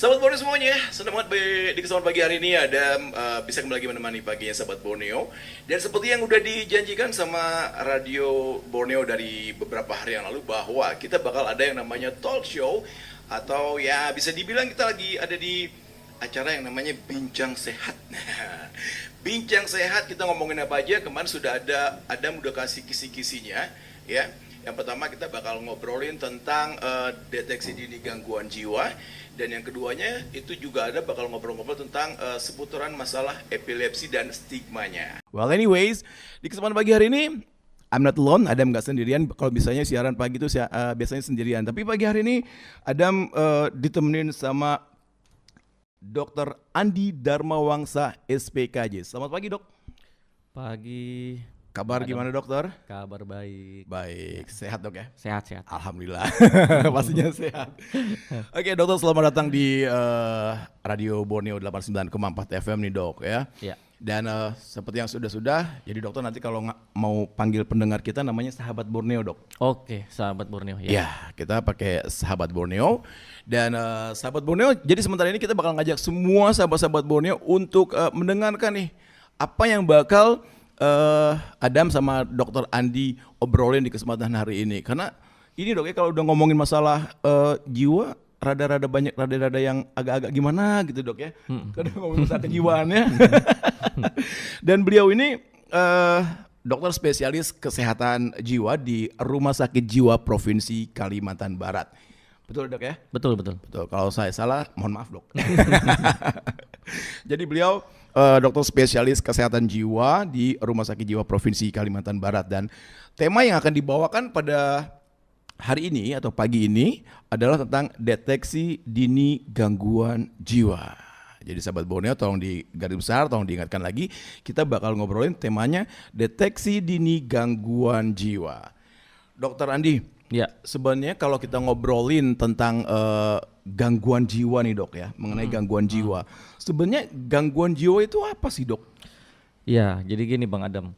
Sahabat Borneo semuanya, senang banget di kesempatan pagi hari ini ada bisa kembali lagi menemani paginya Sahabat Borneo. Dan seperti yang udah dijanjikan sama Radio Borneo dari beberapa hari yang lalu bahwa kita bakal ada yang namanya talk show atau ya bisa dibilang kita lagi ada di acara yang namanya Bincang Sehat. Bincang Sehat kita ngomongin apa aja, kemarin sudah ada Adam udah kasih kisi-kisinya ya. Yang pertama kita bakal ngobrolin tentang deteksi dini gangguan jiwa. Dan yang keduanya itu juga ada bakal ngobrol-ngobrol tentang seputaran masalah epilepsi dan stigmanya. Well anyways, di kesempatan pagi hari ini I'm not alone, Adam nggak sendirian. Kalau biasanya siaran pagi itu biasanya sendirian. Tapi pagi hari ini Adam ditemenin sama Dr. Andi Darmawangsa SPKJ. Selamat pagi dok. Pagi. Kabar gimana dokter? Kabar baik. Baik, sehat dok ya? Sehat. Alhamdulillah, pastinya sehat. Oke dokter, selamat datang di Radio Borneo 89,4 FM nih dok ya. Iya. Dan seperti yang sudah, jadi dokter nanti kalau mau panggil pendengar kita namanya sahabat Borneo dok. Oke, sahabat Borneo ya. Ya, kita pakai sahabat Borneo. Dan sahabat Borneo, jadi sementara ini kita bakal ngajak semua sahabat-sahabat Borneo untuk mendengarkan nih apa yang bakal Adam sama Dr. Andi obrolin di kesempatan hari ini. Karena ini dok ya, kalau udah ngomongin masalah jiwa, rada-rada yang agak-agak gimana gitu dok ya. Kadang ngomongin masalah kejiwaannya. Dan beliau ini dokter spesialis kesehatan jiwa di Rumah Sakit Jiwa Provinsi Kalimantan Barat. Betul dok ya? Betul. Kalau saya salah, mohon maaf dok. Jadi beliau dokter spesialis kesehatan jiwa di Rumah Sakit Jiwa Provinsi Kalimantan Barat. Dan tema yang akan dibawakan pada hari ini atau pagi ini adalah tentang deteksi dini gangguan jiwa. Jadi sahabat Borneo tolong digaris besar, tolong diingatkan lagi, kita bakal ngobrolin temanya deteksi dini gangguan jiwa. Dokter Andi, ya. Sebenarnya kalau kita ngobrolin tentang gangguan jiwa nih dok ya, mengenai gangguan jiwa. Sebenarnya gangguan jiwa itu apa sih dok? Ya, jadi gini Bang Adam.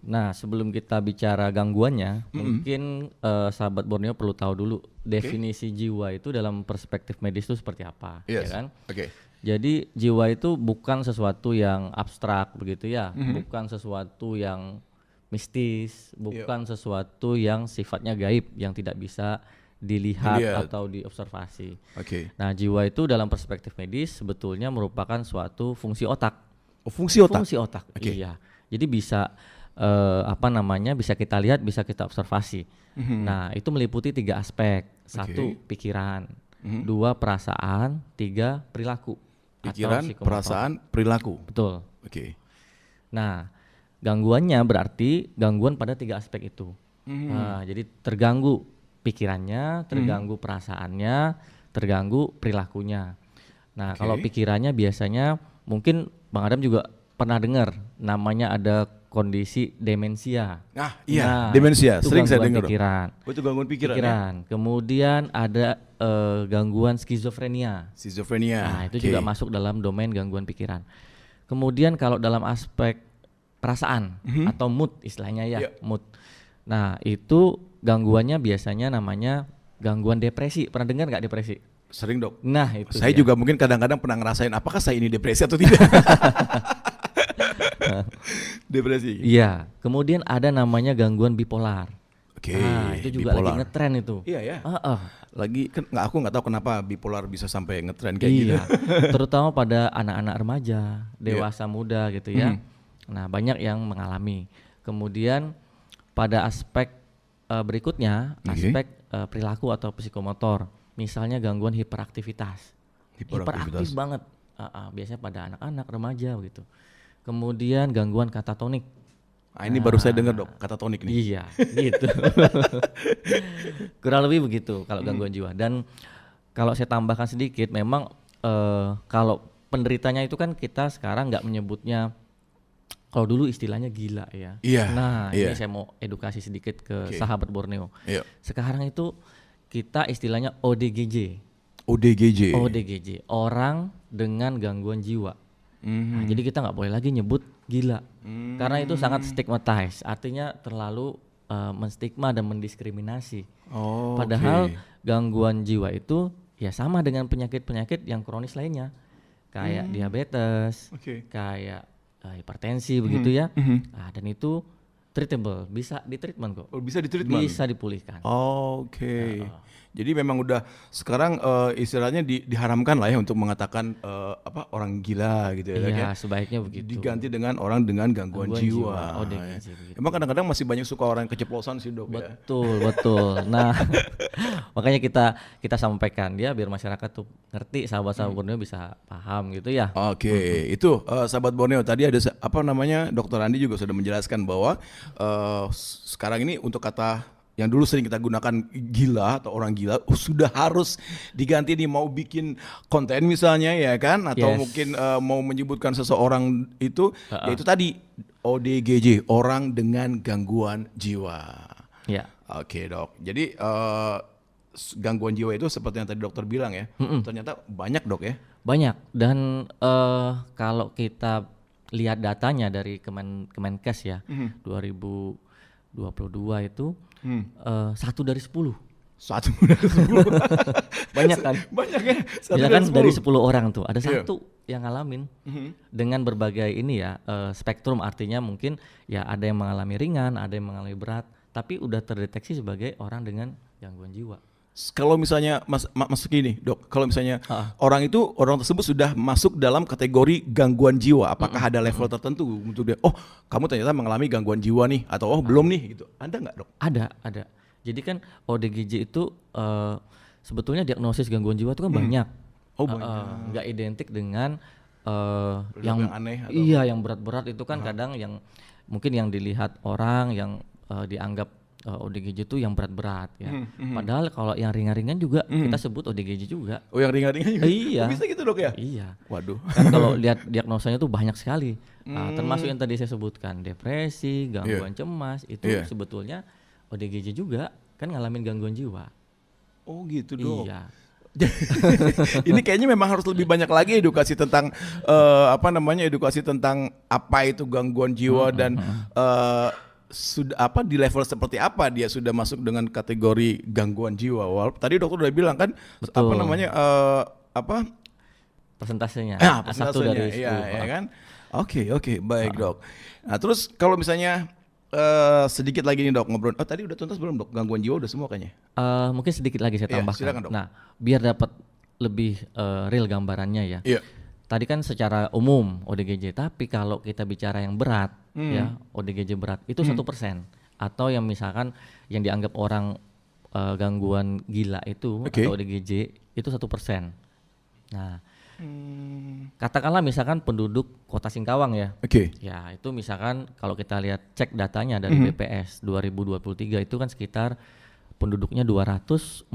Nah, sebelum kita bicara gangguannya, mungkin sahabat Borneo perlu tahu dulu definisi jiwa itu dalam perspektif medis itu seperti apa, ya kan? Oke. Jadi jiwa itu bukan sesuatu yang abstrak begitu ya, bukan sesuatu yang mistis, bukan sesuatu yang sifatnya gaib yang tidak bisa dilihat atau diobservasi. Nah, jiwa itu dalam perspektif medis sebetulnya merupakan suatu fungsi otak. Oh, fungsi otak. Fungsi otak. Iya. Jadi bisa bisa kita lihat, bisa kita observasi. Nah, itu meliputi 3 aspek. 1 pikiran, 2 perasaan, 3 perilaku. Pikiran, perasaan, perilaku. Betul. Nah, gangguannya berarti gangguan pada 3 aspek itu. Nah, jadi terganggu pikirannya, terganggu perasaannya, terganggu perilakunya. Nah, kalau pikirannya biasanya mungkin Bang Adam juga pernah dengar namanya ada kondisi demensia. Demensia. Sering saya dengar. Pikiran. Itu gangguan pikiran. Ya? Kemudian ada gangguan skizofrenia. Nah, itu juga masuk dalam domain gangguan pikiran. Kemudian kalau dalam aspek perasaan atau mood istilahnya mood. Nah, itu gangguannya biasanya namanya gangguan depresi. Pernah dengar nggak depresi? Sering dok. Nah, itu saya juga mungkin kadang-kadang pernah ngerasain apakah saya ini depresi atau tidak. Depresi. Iya. Kemudian ada namanya gangguan bipolar. Nah, itu juga lagi ngetren itu. Iya ya. Lagi aku nggak tahu kenapa bipolar bisa sampai ngetren kayak gitu. Terutama pada anak-anak remaja, dewasa muda gitu ya. Nah, banyak yang mengalami. Kemudian pada aspek berikutnya, aspek perilaku atau psikomotor. Misalnya gangguan hiperaktivitas. Hiperaktif banget. Biasanya pada anak-anak remaja begitu. Kemudian gangguan katatonik. Ini baru saya dengar dok, katatonik nih. Iya, gitu. Kurang lebih begitu kalau gangguan jiwa. Dan kalau saya tambahkan sedikit, memang kalau penderitanya itu kan kita sekarang nggak menyebutnya, kalau dulu istilahnya gila ya. Ini saya mau edukasi sedikit ke sahabat Borneo. Sekarang itu kita istilahnya ODGJ. ODGJ, orang dengan gangguan jiwa. Nah, jadi kita nggak boleh lagi nyebut gila, karena itu sangat stigmatized, artinya terlalu menstigma dan mendiskriminasi. Padahal gangguan jiwa itu ya sama dengan penyakit-penyakit yang kronis lainnya, kayak diabetes, kayak hipertensi begitu ya. Nah, dan itu treatable, bisa ditreatment kok. Oh, bisa ditreatment? Bisa dipulihkan. Oke. Jadi memang udah sekarang istilahnya diharamkan lah ya untuk mengatakan orang gila gitu ya. Iya, sebaiknya begitu. Diganti dengan orang dengan gangguan jiwa. ODGJ begitu. Emang kadang-kadang masih banyak suka orang keceplosan sih dok. Betul. Nah, makanya kita sampaikan dia biar masyarakat tuh ngerti, sahabat-sahabat Borneo bisa paham gitu ya. Oke, itu sahabat Borneo tadi ada Dokter Andi juga sudah menjelaskan bahwa sekarang ini untuk kata yang dulu sering kita gunakan gila atau orang gila sudah harus diganti nih, mau bikin konten misalnya ya kan, atau mungkin mau menyebutkan seseorang itu yaitu tadi ODGJ, orang dengan gangguan jiwa. Ya. Oke dok, jadi gangguan jiwa itu seperti yang tadi dokter bilang ya, ternyata banyak dok ya. Banyak, dan kalau kita lihat datanya dari Kemenkes ya, 2022 itu 1 dari 10. 1 dari 10. Banyak kan? Banyak ya. Misalkan dari 10 orang tuh ada satu yang ngalamin dengan berbagai ini ya spektrum, artinya mungkin ya ada yang mengalami ringan, ada yang mengalami berat, tapi udah terdeteksi sebagai orang dengan gangguan jiwa. Kalau misalnya masuk gini dok, kalau misalnya orang tersebut sudah masuk dalam kategori gangguan jiwa, apakah ada level tertentu untuk dia, oh kamu ternyata mengalami gangguan jiwa nih, atau oh belum nih gitu, ada nggak dok? Ada. Jadi kan ODGJ itu sebetulnya diagnosis gangguan jiwa itu kan banyak. Oh banyak. Nggak identik dengan yang aneh atau iya yang berat-berat itu kan kadang yang mungkin yang dilihat orang yang dianggap ODGJ itu yang berat-berat ya. Padahal kalau yang ringan-ringan juga kita sebut ODGJ juga. Oh yang ringan-ringan juga? Iya. Bisa gitu dok ya? Iya. Waduh. Kan kalau lihat diagnosanya tuh banyak sekali. Termasuk yang tadi saya sebutkan, depresi, gangguan cemas, itu sebetulnya ODGJ juga kan ngalamin gangguan jiwa. Oh gitu dok. Iya. Ini kayaknya memang harus lebih banyak lagi edukasi tentang edukasi tentang apa itu gangguan jiwa dan sudah di level seperti apa dia sudah masuk dengan kategori gangguan jiwa. Tadi dokter udah bilang kan persentasenya. Satu dari 10. Iya kan? Oke, baik dok. Nah terus kalau misalnya sedikit lagi nih dok ngobrol. Tadi udah tuntas belum dok? Gangguan jiwa udah semua kayaknya. Mungkin sedikit lagi saya tambahkan. Silakan, dok. Nah, biar dapat lebih real gambarannya ya. Iya. Tadi kan secara umum ODGJ, tapi kalau kita bicara yang berat ya, ODGJ berat itu 1%, atau yang misalkan yang dianggap orang gangguan gila itu atau ODGJ itu 1%. Nah, katakanlah misalkan penduduk Kota Singkawang ya. Ya, itu misalkan kalau kita lihat cek datanya dari BPS 2023 itu kan sekitar penduduknya 246.000.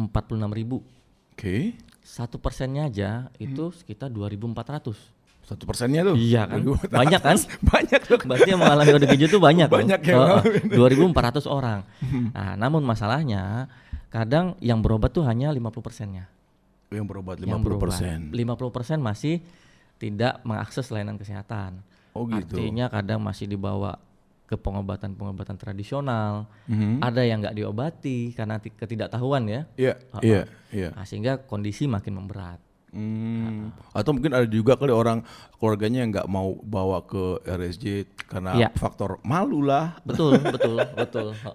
1%-nya aja itu sekitar 2.400. 1%-nya tuh? Iya kan? Banyak kan? Banyak tuh. Berarti yang mengalami ODGJ itu banyak. Banyak ya. 2.400 orang. Nah, namun masalahnya kadang yang berobat tuh hanya 50%-nya. Yang berobat 50%. 50% masih tidak mengakses layanan kesehatan. Oh gitu. Artinya kadang masih dibawa ke pengobatan tradisional, ada yang nggak diobati karena ketidaktahuan ya. Iya. Nah, sehingga kondisi makin memberat. Atau mungkin ada juga kali orang keluarganya yang nggak mau bawa ke RSJ karena faktor malu lah. Betul.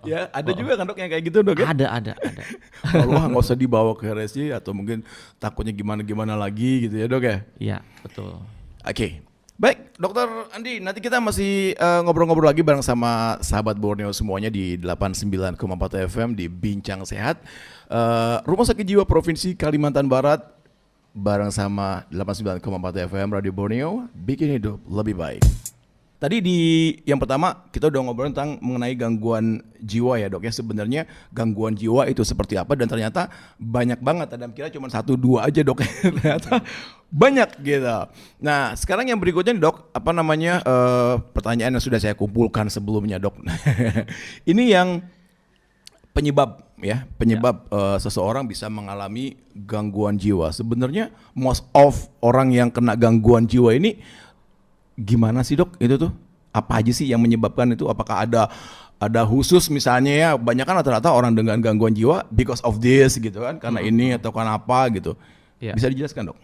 Ya, ada juga kan dok yang kayak gitu dok ya? Ada. Malu nggak usah dibawa ke RSJ atau mungkin takutnya gimana lagi gitu ya dok ya? Iya, betul. Oke. Baik, Dokter Andi, nanti kita masih ngobrol-ngobrol lagi bareng sama sahabat Borneo semuanya di 89,4 FM di Bincang Sehat. Rumah Sakit Jiwa Provinsi Kalimantan Barat bareng sama 89,4 FM Radio Borneo, bikin hidup lebih baik. Tadi di yang pertama kita udah ngobrol tentang mengenai gangguan jiwa ya dok ya. Sebenarnya gangguan jiwa itu seperti apa dan ternyata banyak banget. Adam kira cuma 1-2 aja dok. Ternyata banyak gitu. Nah sekarang yang berikutnya dok, pertanyaan yang sudah saya kumpulkan sebelumnya dok. Ini yang penyebab seseorang bisa mengalami gangguan jiwa. Sebenarnya most of orang yang kena gangguan jiwa ini gimana sih dok itu tuh? Apa aja sih yang menyebabkan itu? Apakah ada khusus misalnya ya, banyak kan rata-rata orang dengan gangguan jiwa because of this gitu kan, karena ini atau karena apa gitu. Ya. Bisa dijelaskan, Dok?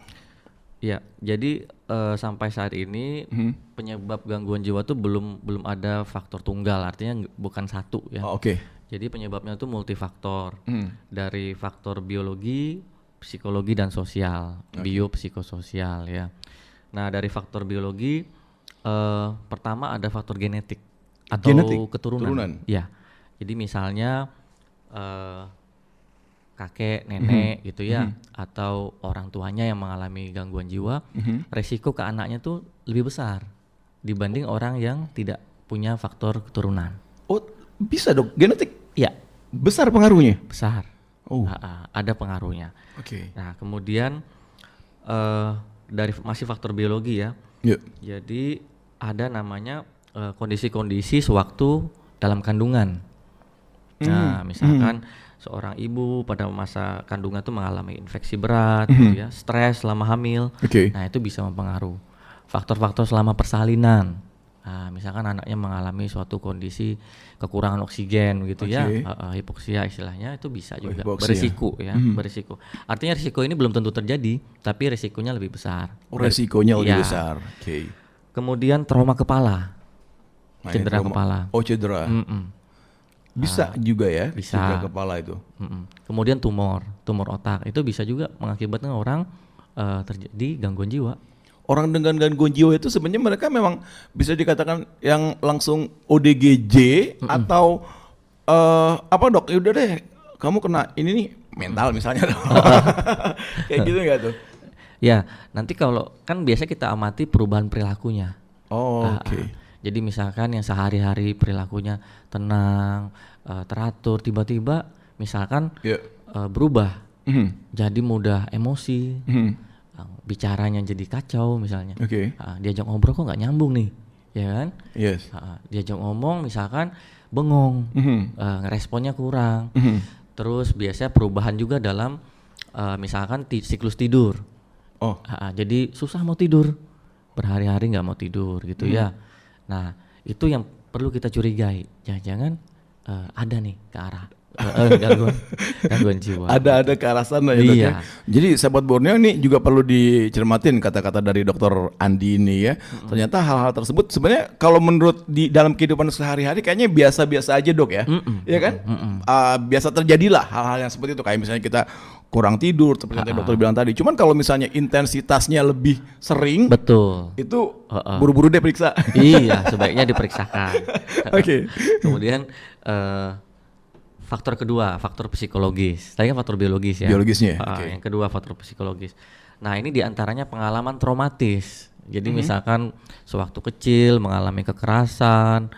Ya, jadi sampai saat ini penyebab gangguan jiwa tuh belum ada faktor tunggal, artinya bukan satu ya. Oh, oke. Jadi penyebabnya tuh multifaktor, dari faktor biologi, psikologi dan sosial, biopsikososial ya. Nah dari faktor biologi pertama ada faktor genetik atau keturunan. Ya, jadi misalnya kakek, nenek gitu ya, atau orang tuanya yang mengalami gangguan jiwa, resiko ke anaknya tuh lebih besar dibanding orang yang tidak punya faktor keturunan. Oh, bisa, Dok, genetik? Ya, Besar pengaruhnya? besar. Oh. Ada pengaruhnya. Oke. Nah, kemudian dari masih faktor biologi ya. Ya. Jadi ada namanya kondisi-kondisi sewaktu dalam kandungan. Nah, misalkan seorang ibu pada masa kandungan tuh mengalami infeksi berat, gitu ya, stres selama hamil. Oke. Nah, itu bisa mempengaruhi. Faktor-faktor selama persalinan. Nah, misalkan anaknya mengalami suatu kondisi kekurangan oksigen gitu ya, hipoksia istilahnya, itu bisa juga berisiko ya, berisiko. Artinya risiko ini belum tentu terjadi, tapi risikonya lebih besar. Oh, resikonya lebih besar. Oke. Kemudian trauma kepala, Nah, cedera kepala. Oh, cedera. Bisa juga ya, bisa. cedera kepala itu. Kemudian tumor otak itu bisa juga mengakibatkan orang terjadi gangguan jiwa. Orang dengan gangguan jiwa itu sebenarnya mereka memang bisa dikatakan yang langsung ODGJ atau apa, Dok? Ya udah deh, kamu kena ini nih mental misalnya. Kayak gitu nggak tuh? Ya, nanti kalau kan biasa kita amati perubahan perilakunya. Oh, oke. Jadi misalkan yang sehari-hari perilakunya tenang, teratur, tiba-tiba misalkan berubah, jadi mudah emosi, bicaranya jadi kacau misalnya. Diajak ngobrol kok nggak nyambung nih, ya kan? Yes. Diajak ngomong misalkan bengong, responnya kurang. Terus biasanya perubahan juga dalam misalkan siklus tidur. Jadi susah mau tidur, berhari-hari nggak mau tidur gitu ya. Nah itu yang perlu kita curigai, jangan-jangan ada nih ke arah gangguan jiwa. Ada ke arah sana ya, Dok, ya. Jadi sahabat Borneo ini juga perlu dicermatin kata-kata dari Dr. Andi ini ya. Ternyata hal-hal tersebut sebenarnya kalau menurut di dalam kehidupan sehari-hari kayaknya biasa-biasa aja, Dok, ya. Iya kan? Biasa terjadilah hal-hal yang seperti itu, kayak misalnya kita kurang tidur seperti yang dokter bilang tadi. Cuman kalau misalnya intensitasnya lebih sering, betul, itu buru-buru deh periksa. Iya, sebaiknya diperiksakan. Oke. Kemudian faktor kedua, faktor psikologis. Tadi kan faktor biologis ya. Biologisnya. Yang kedua faktor psikologis. Nah ini diantaranya pengalaman traumatis. Jadi misalkan sewaktu kecil mengalami kekerasan,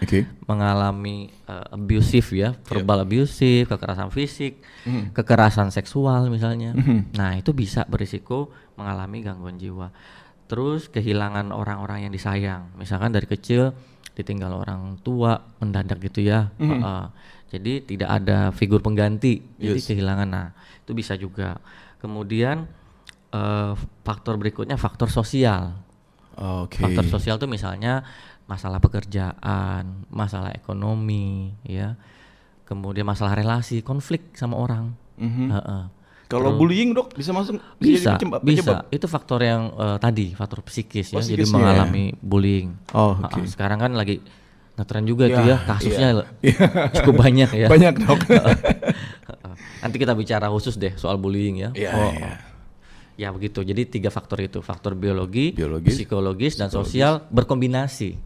mengalami abusive ya, verbal abusive, kekerasan fisik, kekerasan seksual misalnya. Nah itu bisa berisiko mengalami gangguan jiwa. Terus kehilangan orang-orang yang disayang. Misalkan dari kecil ditinggal orang tua mendadak gitu ya. Jadi tidak ada figur pengganti, jadi kehilangan. Nah itu bisa juga. Kemudian faktor berikutnya faktor sosial. Faktor sosial itu misalnya masalah pekerjaan, masalah ekonomi, ya. Kemudian masalah relasi, konflik sama orang. Kalau bullying, Dok, bisa masuk? Bisa. Itu faktor yang tadi, faktor psikis ya. Jadi mengalami bullying. Sekarang kan lagi ngetren juga itu ya, kasusnya cukup banyak ya. Banyak, Dok. Nanti kita bicara khusus deh soal bullying ya. Ya begitu. Jadi 3 faktor itu, faktor biologis, psikologis dan sosial berkombinasi.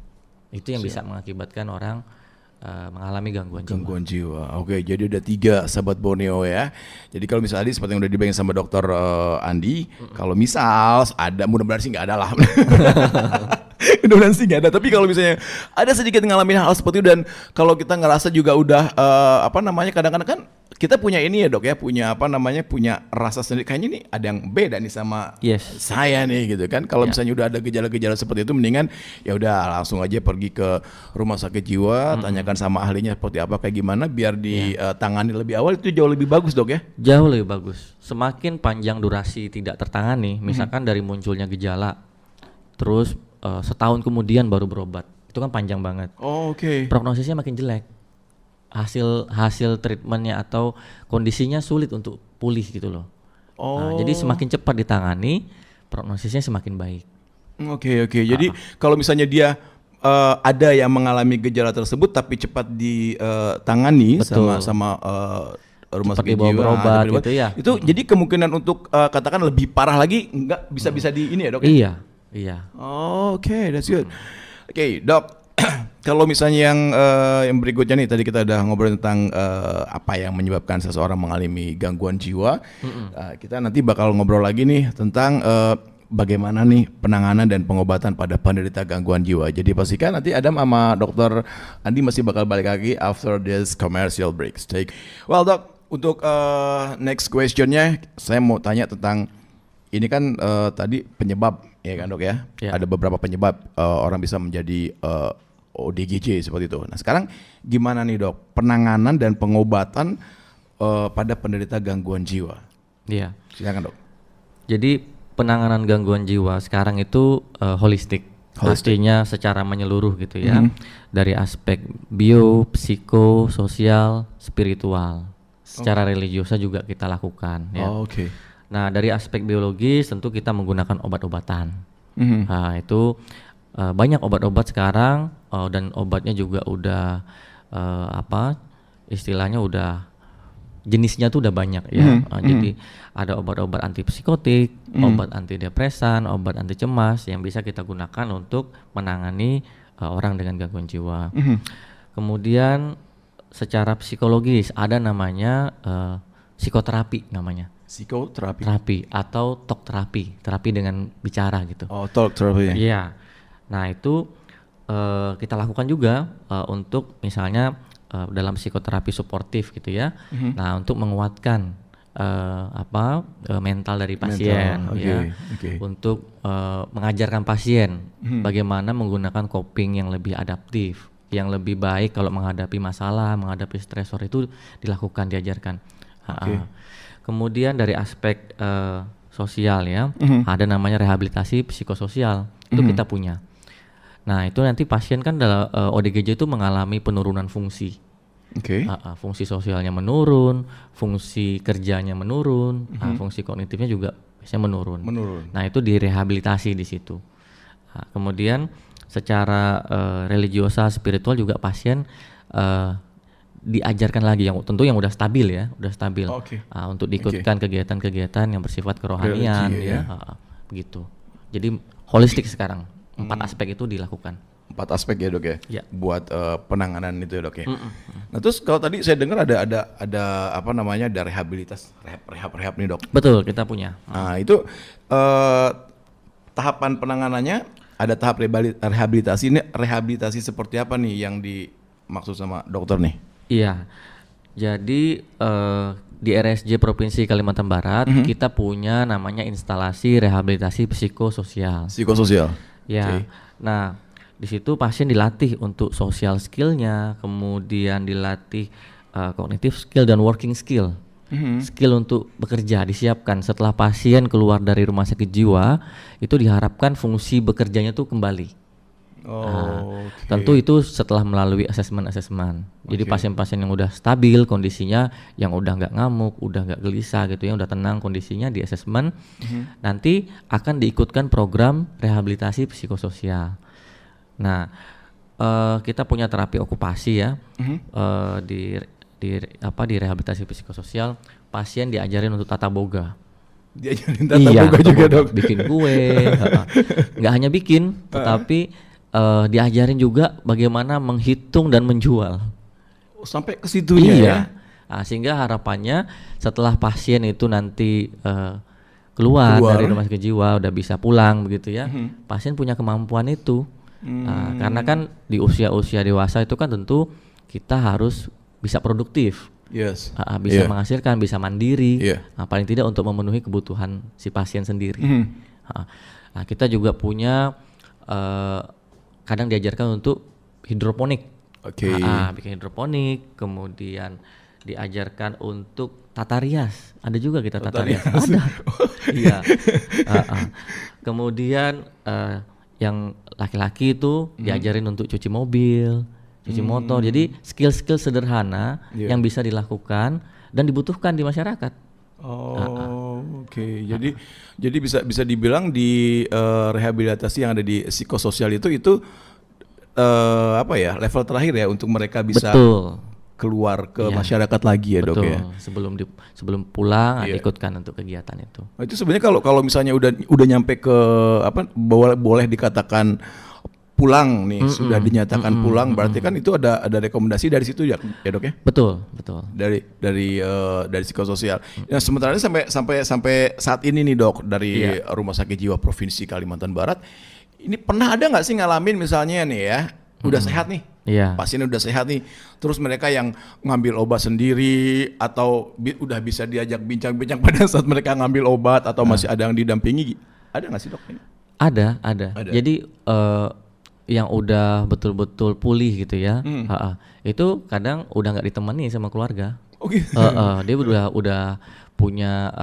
Itu yang bisa mengakibatkan orang mengalami gangguan jiwa. Oke, jadi ada 3 sahabat Borneo ya. Jadi kalau misalnya seperti yang udah dibayangin sama Dokter Andi, kalau misal ada, mudah-mudahan sih nggak ada lah. Mudah-mudahan sih nggak ada. Tapi kalau misalnya ada sedikit ngalamin hal seperti itu dan kalau kita ngerasa juga udah kadang-kadang kan kita punya ini ya, Dok ya, punya rasa sendiri, kayaknya nih ada yang beda nih sama saya nih gitu kan. Kalau misalnya udah ada gejala-gejala seperti itu, mendingan ya udah langsung aja pergi ke rumah sakit jiwa, tanyakan sama ahlinya seperti apa, kayak gimana, biar ditangani lebih awal. Itu jauh lebih bagus, Dok ya. Jauh lebih bagus. Semakin panjang durasi tidak tertangani, misalkan dari munculnya gejala terus setahun kemudian baru berobat, itu kan panjang banget. Prognosisnya makin jelek. Hasil treatmentnya atau kondisinya sulit untuk pulih gitu loh. Jadi semakin cepat ditangani, prognosisnya semakin baik. Oke. Jadi kalau misalnya dia ada yang mengalami gejala tersebut tapi cepat ditangani sama rumah sakit jiwa berobat gitu ya. Itu jadi kemungkinan untuk katakan lebih parah lagi nggak bisa di ini ya dok? Iya. Oke, that's good. Oke, dok. Kalau misalnya yang berikutnya nih, tadi kita udah ngobrol tentang apa yang menyebabkan seseorang mengalami gangguan jiwa. Kita nanti bakal ngobrol lagi nih tentang bagaimana nih penanganan dan pengobatan pada penderita gangguan jiwa. Jadi pastikan nanti Adam sama Dr. Andi masih bakal balik lagi after this commercial break. Well dok, untuk next questionnya saya mau tanya tentang ini kan tadi penyebab ya kan dok ya. Ada beberapa penyebab orang bisa menjadi ODGJ seperti itu. Nah sekarang gimana nih dok penanganan dan pengobatan pada penderita gangguan jiwa? Iya. Silakan dok. Jadi penanganan gangguan jiwa sekarang itu holistik. Artinya secara menyeluruh gitu ya. Dari aspek bio, psiko, sosial, spiritual. Secara religiosa juga kita lakukan. Ya. Nah dari aspek biologis tentu kita menggunakan obat-obatan. Nah itu banyak obat-obat sekarang dan obatnya juga udah istilahnya udah jenisnya tuh udah banyak ya. Jadi ada obat-obat antipsikotik, obat antidepresan, obat anti cemas yang bisa kita gunakan untuk menangani orang dengan gangguan jiwa. Kemudian secara psikologis ada namanya psikoterapi namanya. Terapi atau talk terapi, terapi dengan bicara gitu. Talk terapi. Iya. Nah itu kita lakukan juga untuk misalnya dalam psikoterapi suportif gitu ya. Nah untuk menguatkan mental dari pasien, untuk mengajarkan pasien bagaimana menggunakan coping yang lebih adaptif, yang lebih baik kalau menghadapi masalah, menghadapi stresor itu dilakukan, diajarkan. Kemudian dari aspek sosial ya, ada namanya rehabilitasi psikososial, itu kita punya. Nah itu nanti pasien kan dalam ODGJ itu mengalami penurunan fungsi, fungsi sosialnya menurun, fungsi kerjanya menurun, fungsi kognitifnya juga biasanya menurun. Nah itu direhabilitasi di situ. Kemudian secara religiosa spiritual juga pasien diajarkan lagi yang tentu yang udah stabil ya, untuk diikutkan kegiatan-kegiatan yang bersifat kerohanian begitu. Jadi holistik sekarang. 4 aspek itu dilakukan. 4 aspek ya dok ya? Buat penanganan itu ya dok ya. Nah terus kalau tadi saya dengar ada apa namanya, ada rehab nih dok. Betul, kita punya. Nah itu tahapan penanganannya, ada tahap rehabilitasi. Ini rehabilitasi seperti apa nih yang dimaksud sama dokter nih? Iya, jadi di RSJ Provinsi Kalimantan Barat kita punya namanya instalasi rehabilitasi psikososial. Ya, nah di situ pasien dilatih untuk social skillnya, kemudian dilatih kognitif skill dan working skill. Skill untuk bekerja disiapkan setelah pasien keluar dari rumah sakit jiwa, itu diharapkan fungsi bekerjanya tuh kembali. Tentu itu setelah melalui asesmen. Jadi pasien-pasien yang udah stabil kondisinya, yang udah nggak ngamuk, udah nggak gelisah gitu ya, udah tenang kondisinya di asesmen, nanti akan diikutkan program rehabilitasi psikososial. Nah, kita punya terapi okupasi ya, di rehabilitasi psikososial, pasien diajarin untuk tata boga. Diajarin tata boga juga dok. Bikin kue, nggak hanya bikin, tetapi diajarin juga bagaimana menghitung dan menjual. Sampai ke situnya ya. Nah, sehingga harapannya setelah pasien itu nanti keluar dari rumah sakit jiwa udah bisa pulang begitu ya. Pasien punya kemampuan itu. Karena kan di usia-usia dewasa itu kan tentu kita harus bisa produktif. Bisa menghasilkan, bisa mandiri. Paling tidak untuk memenuhi kebutuhan si pasien sendiri. Nah, kita juga punya kadang diajarkan untuk hidroponik. Bikin hidroponik, kemudian diajarkan untuk tata rias. Ada juga kita tata rias. Ada. Iya. Kemudian yang laki-laki itu diajarin untuk cuci mobil, cuci motor. Jadi skill-skill sederhana yang bisa dilakukan dan dibutuhkan di masyarakat. Oke, jadi bisa dibilang di rehabilitasi yang ada di psikososial itu apa ya, level terakhir ya untuk mereka bisa Betul. keluar ke masyarakat lagi ya, Dok ya. Sebelum pulang ikutkan untuk kegiatan itu. Nah, itu sebenarnya kalau misalnya udah nyampe ke apa, boleh dikatakan pulang nih, sudah dinyatakan pulang, berarti kan itu ada rekomendasi dari situ ya Dok ya. Betul. Dari psikososial. Nah, sementara ini sampai saat ini nih Dok, dari Rumah Sakit Jiwa Provinsi Kalimantan Barat, ini pernah ada nggak sih ngalamin misalnya nih ya, udah sehat nih, pasiennya udah sehat nih, terus mereka yang ngambil obat sendiri atau udah bisa diajak bincang-bincang pada saat mereka ngambil obat atau masih ada yang didampingi, ada nggak sih Dok? Ada. Jadi yang udah betul-betul pulih gitu ya, itu kadang udah nggak ditemani sama keluarga. Oh gitu. Dia udah punya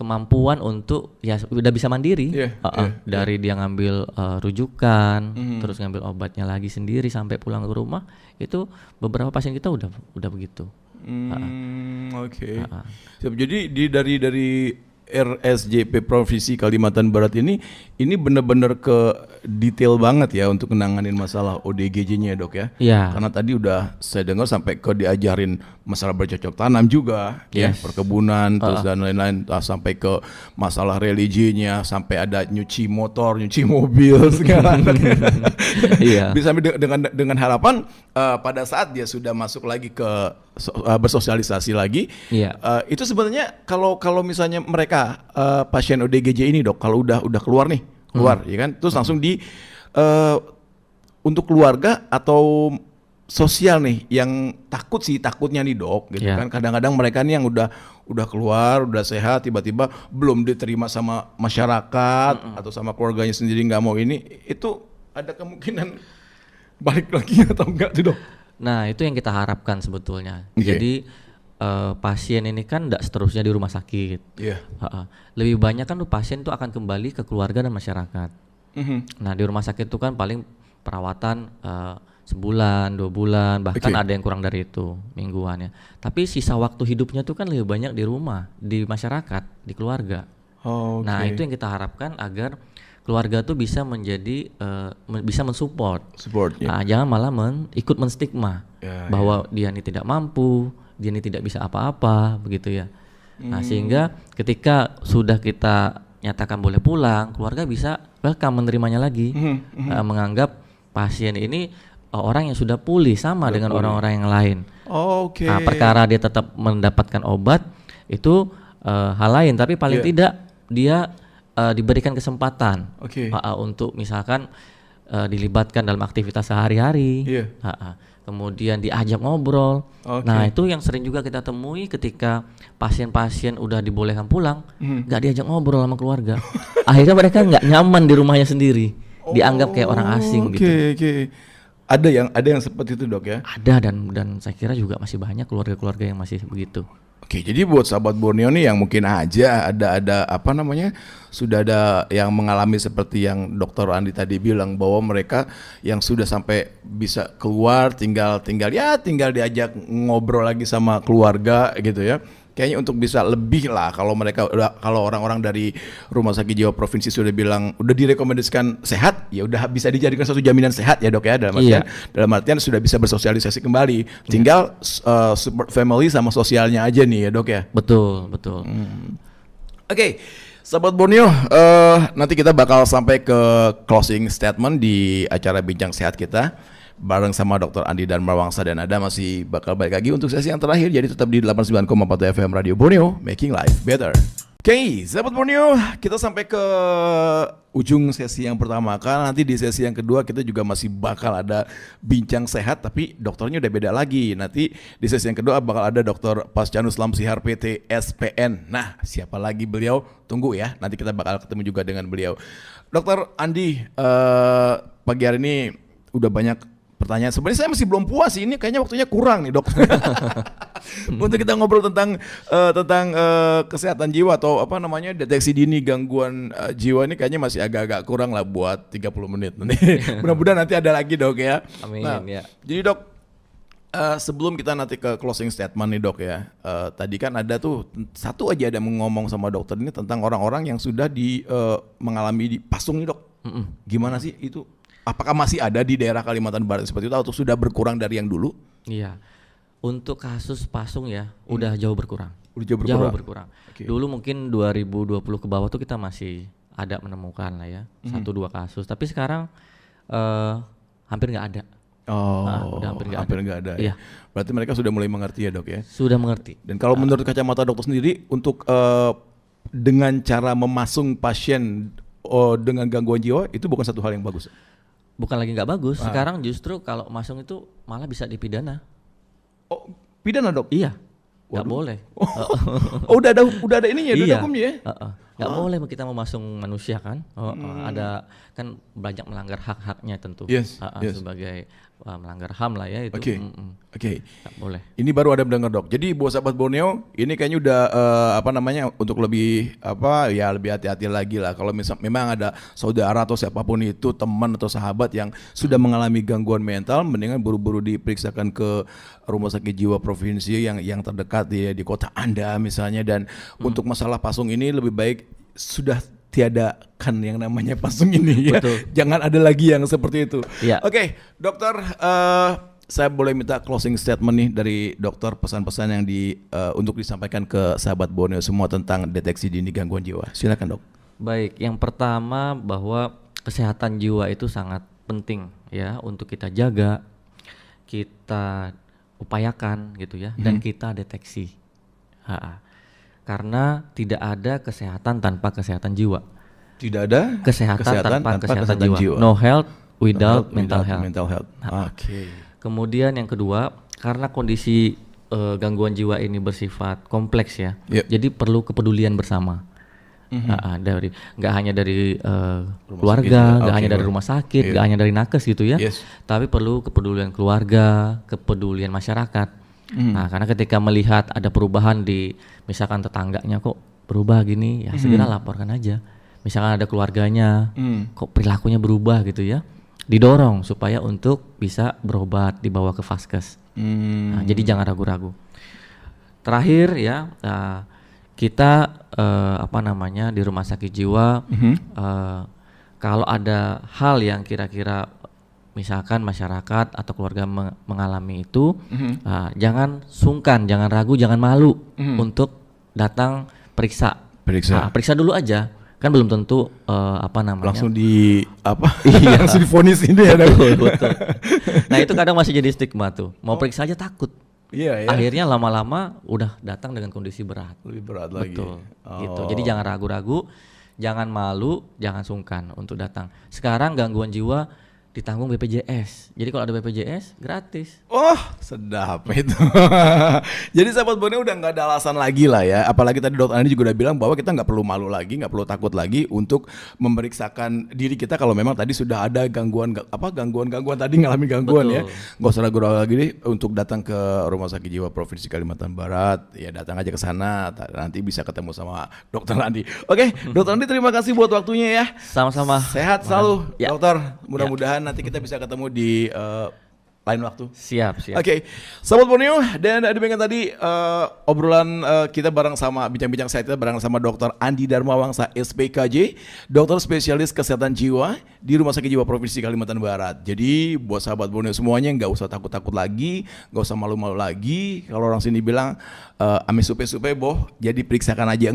kemampuan untuk ya udah bisa mandiri, dari dia ngambil rujukan, terus ngambil obatnya lagi sendiri sampai pulang ke rumah. Itu beberapa pasien kita udah begitu. Oke. Jadi dari RSJP Provinsi Kalimantan Barat ini benar-benar ke detail banget ya untuk menanganin masalah ODGJ-nya Dok ya. Iya. Karena tadi udah saya dengar sampai ke diajarin masalah bercocok tanam juga, ya, perkebunan, terus dan lain-lain, sampai ke masalah religinya, sampai ada nyuci motor, nyuci mobil segala. Iya. Bisa dengan harapan pada saat dia sudah masuk lagi ke bersosialisasi lagi, itu sebenarnya kalau misalnya mereka pasien ODGJ ini Dok, kalau udah keluar ya kan, terus langsung untuk keluarga atau sosial nih yang takutnya nih Dok gitu kan, kadang-kadang mereka nih yang udah keluar, udah sehat, tiba-tiba belum diterima sama masyarakat atau sama keluarganya sendiri, nggak mau ini, itu ada kemungkinan balik lagi atau enggak tuh Dok? Nah, itu yang kita harapkan sebetulnya. Jadi pasien ini kan tidak seterusnya di rumah sakit. Lebih banyak kan pasien itu akan kembali ke keluarga dan masyarakat. Nah, di rumah sakit itu kan paling perawatan sebulan, 2 bulan, bahkan ada yang kurang dari itu, mingguan ya. Tapi sisa waktu hidupnya itu kan lebih banyak di rumah, di masyarakat, di keluarga. Nah, itu yang kita harapkan agar keluarga tuh bisa menjadi bisa mensupport. Nah, jangan malah ikut menstigma bahwa dia ini tidak mampu, dia ini tidak bisa apa-apa, begitu ya. Nah, sehingga ketika sudah kita nyatakan boleh pulang, keluarga bisa welcome menerimanya lagi, menganggap pasien ini orang yang sudah pulih sama dengan orang-orang yang lain. Nah, perkara dia tetap mendapatkan obat itu hal lain, tapi paling tidak dia diberikan kesempatan untuk misalkan dilibatkan dalam aktivitas sehari-hari, kemudian diajak ngobrol. Nah, itu yang sering juga kita temui ketika pasien-pasien udah dibolehkan pulang, nggak diajak ngobrol sama keluarga. Akhirnya mereka nggak nyaman di rumahnya sendiri, dianggap kayak orang asing gitu. Ada yang seperti itu Dok ya? Ada, dan saya kira juga masih banyak keluarga-keluarga yang masih begitu. Oke, jadi buat sahabat Borneo nih yang mungkin aja ada apa namanya, sudah ada yang mengalami seperti yang Dr. Andi tadi bilang, bahwa mereka yang sudah sampai bisa keluar, tinggal diajak ngobrol lagi sama keluarga gitu ya. Kayaknya untuk bisa lebih lah, kalau orang-orang dari Rumah Sakit Jiwa Provinsi sudah bilang udah direkomendasikan sehat, ya udah bisa dijadikan suatu jaminan sehat ya Dok ya, dalam artian sudah bisa bersosialisasi kembali, tinggal support family sama sosialnya aja nih ya Dok ya. Betul. Oke, sahabat Borneo, nanti kita bakal sampai ke closing statement di acara Bincang Sehat kita bareng sama Dr. Andi dan Marwangsa, dan ada masih bakal balik lagi untuk sesi yang terakhir, jadi tetap di 89,4 FM Radio Borneo, making life better. Oke, sahabat Borneo, kita sampai ke ujung sesi yang pertama. Karena nanti di sesi yang kedua kita juga masih bakal ada bincang sehat, tapi dokternya udah beda lagi. Nanti di sesi yang kedua bakal ada Dr. Pascanus Lamsihar PT SPN. Nah, siapa lagi beliau? Tunggu ya, nanti kita bakal ketemu juga dengan beliau. Dr. Andi, pagi hari ini udah banyak pertanyaan. Sebenarnya saya masih belum puas sih, ini kayaknya waktunya kurang nih Dok. Untuk kita ngobrol tentang kesehatan jiwa atau apa namanya, deteksi dini gangguan jiwa, ini kayaknya masih agak-agak kurang lah buat 30 menit. Mudah-mudahan nanti ada lagi Dok ya. Amin. Nah, jadi Dok, Sebelum kita nanti ke closing statement nih dok ya, tadi kan ada tuh satu aja ada ngomong sama dokter ini tentang orang-orang yang sudah mengalami pasung nih dok. Gimana sih itu? Apakah masih ada di daerah Kalimantan Barat seperti itu atau sudah berkurang dari yang dulu? Iya, untuk kasus pasung ya udah jauh berkurang. Udah jauh berkurang. Okay. Dulu mungkin 2020 ke bawah tuh kita masih ada menemukan lah ya 1-2 kasus, tapi sekarang hampir nggak ada. Udah hampir nggak ada. Iya. Ya. Berarti mereka sudah mulai mengerti ya dok ya? Sudah mengerti. Dan kalau menurut kacamata dokter sendiri, untuk dengan cara memasung pasien dengan gangguan jiwa itu bukan satu hal yang bagus? Bukan lagi nggak bagus. Sekarang justru kalau masung itu malah bisa dipidana. Oh, pidana dok? Iya. Nggak boleh. Udah ada ininya, udah ada hukumnya ya? Nggak boleh kita memasung manusia kan. Ada kan banyak melanggar hak-haknya tentu. Yes. Sebagai melanggar HAM lah ya itu. Oke. Nggak boleh. Ini baru ada mendengar dok. Jadi buat sahabat Borneo, ini kayaknya udah untuk lebih lebih hati-hati lagi lah. Kalau memang ada saudara atau siapapun itu, teman atau sahabat yang sudah mengalami gangguan mental, mendingan buru-buru diperiksakan ke rumah sakit jiwa provinsi yang terdekat di kota Anda misalnya. Dan untuk masalah pasung ini lebih baik sudah tiadakan yang namanya pasung ini ya. Jangan ada lagi yang seperti itu. Ya. Oke, dokter, saya boleh minta closing statement nih dari dokter, pesan-pesan yang untuk disampaikan ke sahabat Borneo semua tentang deteksi dini gangguan jiwa. Silakan dok. Baik, yang pertama bahwa kesehatan jiwa itu sangat penting ya untuk kita jaga, kita upayakan gitu ya, dan kita deteksi. Karena tidak ada kesehatan tanpa kesehatan jiwa. Tidak ada kesehatan tanpa kesehatan jiwa. No health without mental health. Oke. Kemudian yang kedua, karena kondisi gangguan jiwa ini bersifat kompleks ya. Jadi perlu kepedulian bersama. Nggak hanya dari keluarga, nggak hanya dari rumah sakit, nggak hanya dari nakes gitu ya. Tapi perlu kepedulian keluarga, kepedulian masyarakat. Nah, karena ketika melihat ada perubahan di misalkan tetangganya kok berubah gini, ya segera laporkan aja. Misalkan ada keluarganya, kok perilakunya berubah gitu ya, didorong supaya untuk bisa berobat, dibawa ke vaskes. Nah, jadi jangan ragu-ragu. Terakhir ya, kita di rumah sakit jiwa, kalau ada hal yang kira-kira misalkan masyarakat atau keluarga mengalami itu, jangan sungkan, jangan ragu, jangan malu untuk datang periksa. Periksa dulu aja, kan belum tentu langsung langsung divonis ini ya. Betul. Nah itu kadang masih jadi stigma tuh, mau periksa aja takut. Iya. Akhirnya lama-lama udah datang dengan kondisi berat. Lebih berat lagi. Betul. Gitu. Jadi jangan ragu-ragu, jangan malu, jangan sungkan untuk datang. Sekarang gangguan jiwa ditanggung BPJS. Jadi kalau ada BPJS gratis. Oh, sedap itu. Jadi sahabat Borneo udah nggak ada alasan lagi lah ya. Apalagi tadi Dokter Andi juga udah bilang bahwa kita nggak perlu malu lagi, nggak perlu takut lagi untuk memeriksakan diri kita kalau memang tadi sudah ada gangguan tadi ngalami gangguan. Betul. Ya. Nggak usah ragu-ragu lagi nih untuk datang ke Rumah Sakit Jiwa Provinsi Kalimantan Barat. Ya datang aja ke sana, nanti bisa ketemu sama Dokter Andi. Oke, Dokter Andi terima kasih buat waktunya ya. Sama-sama. Sehat selalu, ya. Dokter. Mudah-mudahan nanti kita bisa ketemu di lain waktu. Siap. Oke. Sahabat Borneo, dan demikian tadi obrolan kita bareng sama bincang-bincang saya kita bareng sama Dr. Andi Darmawangsa SPKJ, dokter spesialis kesehatan jiwa di Rumah Sakit Jiwa Provinsi Kalimantan Barat. Jadi buat sahabat Borneo semuanya nggak usah takut-takut lagi, nggak usah malu-malu lagi. Kalau orang sini bilang ame supe-supe boh, jadi periksakan aja.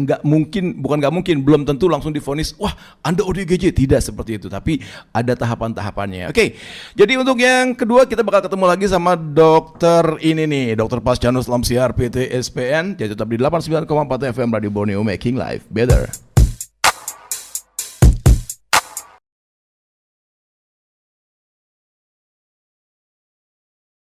Bukan nggak mungkin, belum tentu langsung divonis, wah Anda ODGJ, tidak seperti itu. Tapi ada tahapan-tahapannya. Oke. Jadi untuk yang kedua kita bakal ketemu lagi sama dokter ini nih, Dr. Pascanus Lamsiar PT SPN. Jadi tetap di 89,4 FM Radio Borneo, Making Life Better.